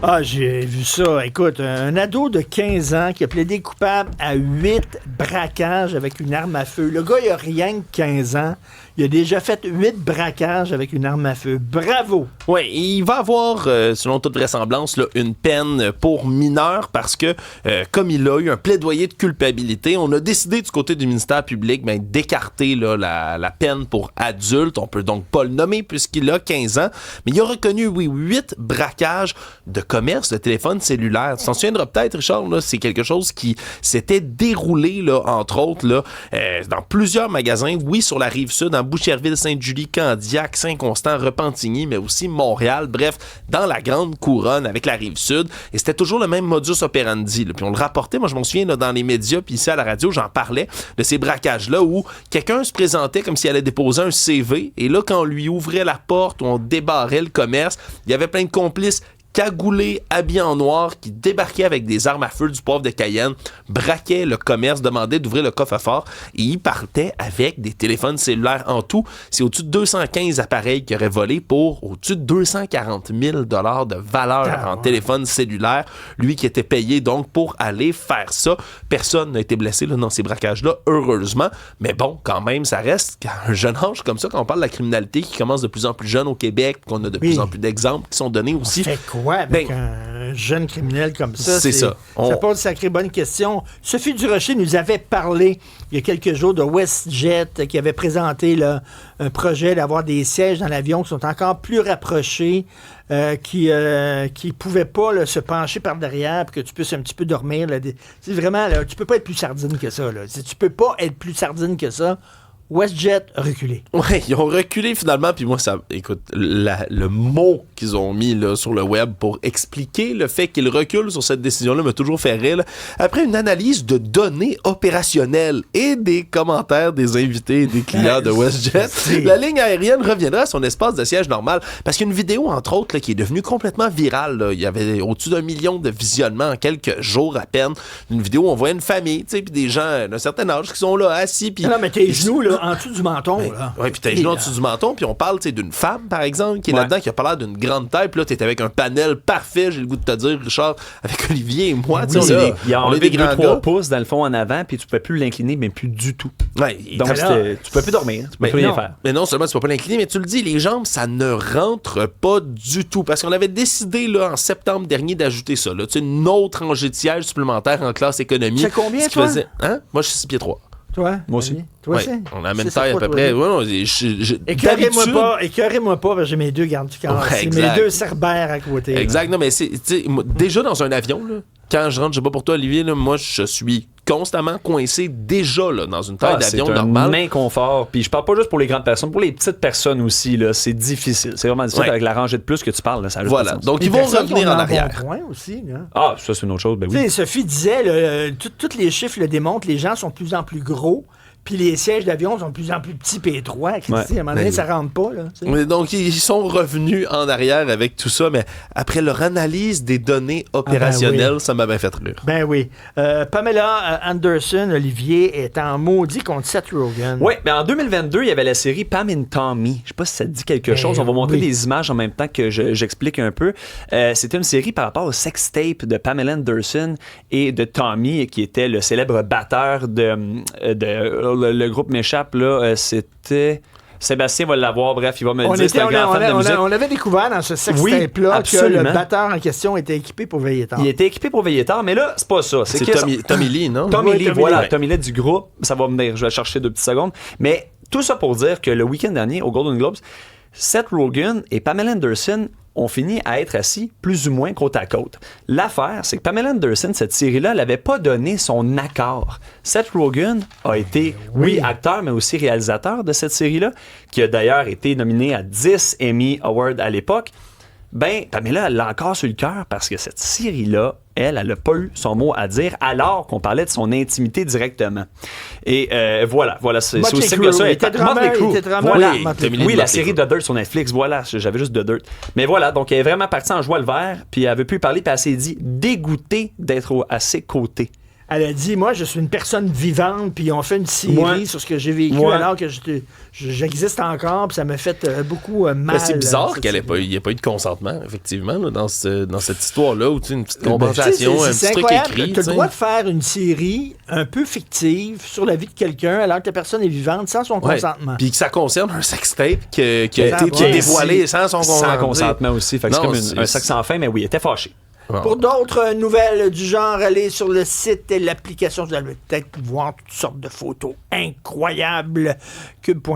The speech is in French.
Ah, j'ai vu ça. Écoute, un ado de 15 ans qui a plaidé coupable à 8 braquages avec une arme à feu. Le gars, il a rien que 15 ans. Il a déjà fait 8 braquages avec une arme à feu. Bravo! Oui, il va avoir, selon toute vraisemblance, là, une peine pour mineur parce que, comme il a eu un plaidoyer de culpabilité, on a décidé du côté du ministère public d'écarter là, la peine pour adulte. On peut donc pas le nommer puisqu'il a 15 ans. Mais il a reconnu, oui, 8 braquages de commerce de téléphone cellulaire. Tu t'en souviendras peut-être, Richard, là, c'est quelque chose qui s'était déroulé, là, entre autres, là, dans plusieurs magasins, oui, sur la Rive-Sud, en Boucherville, Sainte-Julie, Candiac, Saint-Constant, Repentigny, mais aussi Montréal, bref, dans la grande couronne avec la Rive-Sud. Et c'était toujours le même modus operandi. Là. Puis on le rapportait, moi je m'en souviens là, dans les médias, puis ici à la radio, j'en parlais de ces braquages-là où quelqu'un se présentait comme s'il allait déposer un CV. Et là, quand on lui ouvrait la porte, ou on débarrait le commerce, il y avait plein de complices cagoulés, habillés en noir, qui débarquaient avec des armes à feu du poivre de Cayenne, braquaient le commerce, demandaient d'ouvrir le coffre-fort et ils partaient avec des téléphones cellulaires en tout. C'est au-dessus de 215 appareils qu'ils auraient volés pour au-dessus de 240 000 $ de valeur en téléphone cellulaire. Lui qui était payé donc pour aller faire ça. Personne n'a été blessé là, dans ces braquages-là, heureusement. Mais bon, quand même, ça reste qu'à un jeune âge comme ça, quand on parle de la criminalité qui commence de plus en plus jeune au Québec, qu'on a de plus en plus d'exemples qui sont donnés aussi. Ouais, avec un jeune criminel comme ça. C'est ça. Ça pose une sacrée bonne question. Sophie Durocher nous avait parlé il y a quelques jours de WestJet qui avait présenté là, un projet d'avoir des sièges dans l'avion qui sont encore plus rapprochés, qui pouvaient pas là, se pencher par derrière pour que tu puisses un petit peu dormir. Là. C'est vraiment, là, tu peux pas être plus sardine que ça. Là. Tu peux pas être plus sardine que ça. WestJet a reculé. Ouais, ils ont reculé finalement, puis moi, ça, écoute, le mot qu'ils ont mis là, sur le web pour expliquer le fait qu'ils reculent sur cette décision-là m'a toujours fait rire. Là. Après une analyse de données opérationnelles et des commentaires des invités et des clients de WestJet, la ligne aérienne reviendra à son espace de siège normal. Parce qu'il y a une vidéo, entre autres, là, qui est devenue complètement virale. Là. Il y avait au-dessus d'1 million de visionnements en quelques jours à peine. Une vidéo où on voit une famille, tu sais, puis des gens d'un certain âge qui sont là, assis. Pis, non, mais tes genoux, là, en dessous du menton. Oui, puis t'as les genoux en dessous du menton, puis on parle d'une femme, par exemple, qui est là-dedans, qui a pas l'air d'une grande taille, puis là, t'es avec un panel parfait, j'ai le goût de te dire, Richard, avec Olivier et moi. Oui, il a enlevé 2-3 pouces dans le fond en avant, puis tu peux plus l'incliner, mais plus du tout. Ouais, donc, tu peux plus dormir, tu peux plus rien faire. Mais non seulement tu peux pas l'incliner, mais tu le dis, les jambes, ça ne rentre pas du tout, parce qu'on avait décidé, là, en septembre dernier, d'ajouter ça, là, une autre rangée de sièges supplémentaire en classe économie. C'est combien, toi? Hein? Moi, je suis 6 pieds 3. Toi? Moi aussi. Toi aussi? On a la même taille à peu près. Ouais, non, écœurez-moi pas, parce que j'ai mes deux gardes du corps. C'est mes deux cerbères à côté. Exact. Là. Non, mais c'est déjà dans un avion, là, quand je rentre, je sais pas pour toi, Olivier, là, moi, je suis constamment coincé déjà là, dans une taille d'avion normale. C'est un inconfort. Puis je parle pas juste pour les grandes personnes, pour les petites personnes aussi, là, c'est difficile. C'est vraiment difficile avec la rangée de plus que tu parles. Là, ça voilà. Donc, ils vont revenir en arrière. Aussi, là. Ah, ça, c'est une autre chose. Ben oui. Sophie disait, tous les chiffres le démontrent, les gens sont de plus en plus gros. Puis les sièges d'avion sont de plus en plus petits et étroits. À un moment donné, ça rentre pas. Là, mais donc, ils sont revenus en arrière avec tout ça, mais après leur analyse des données opérationnelles, ça m'a bien fait rire. Ben oui. Pamela Anderson, Olivier, est en maudit contre Seth Rogen. Oui, mais en 2022, il y avait la série Pam and Tommy. Je sais pas si ça te dit quelque chose. On va montrer des images en même temps que j'explique un peu. C'était une série par rapport au sextape de Pamela Anderson et de Tommy, qui était le célèbre batteur de le groupe m'échappe, là, c'était... Sébastien va l'avoir, bref, il va me le dire, c'est un grand fan de musique. On avait découvert dans ce sextape-là que le batteur en question était équipé pour veiller tard. Il était équipé pour veiller tard, mais là, c'est pas ça. C'est Tommy Lee, non? Tommy Lee, voilà, Tommy Lee du groupe. Ça va venir, je vais chercher 2 petites secondes. Mais tout ça pour dire que le week-end dernier, au Golden Globes, Seth Rogen et Pamela Anderson ont fini à être assis plus ou moins côte à côte. L'affaire, c'est que Pamela Anderson, cette série-là, elle n'avait pas donné son accord. Seth Rogen a été, oui, acteur, mais aussi réalisateur de cette série-là, qui a d'ailleurs été nominé à 10 Emmy Awards à l'époque. Ben, Pamela, elle l'a encore sur le cœur parce que cette série-là, elle n'a pas eu son mot à dire alors qu'on parlait de son intimité directement. Et voilà, c'est aussi simple que ça. Oui, la série The Dirt sur Netflix, voilà, j'avais juste The Dirt. Mais voilà, donc elle est vraiment partie en joie le vert, puis elle veut plus parler, puis elle s'est dit dégoûtée d'être à ses côtés. Elle a dit, moi, je suis une personne vivante, puis on fait une série sur ce que j'ai vécu alors que j'existe encore, puis ça m'a fait beaucoup mal. C'est bizarre qu'il n'y ait pas eu de consentement, effectivement, là, dans cette histoire-là, où tu sais, une petite conversation, un petit truc écrit. Tu as le droit de faire une série un peu fictive sur la vie de quelqu'un alors que la personne est vivante sans son consentement. Puis que ça concerne un sextape qui a été dévoilé sans son consentement. Sans consentement aussi. Fait que c'est comme un sexe sans fin, mais oui, il était fâché. Wow. Pour d'autres nouvelles du genre, allez sur le site et l'application. Vous allez peut-être voir toutes sortes de photos incroyables. Cube.ca.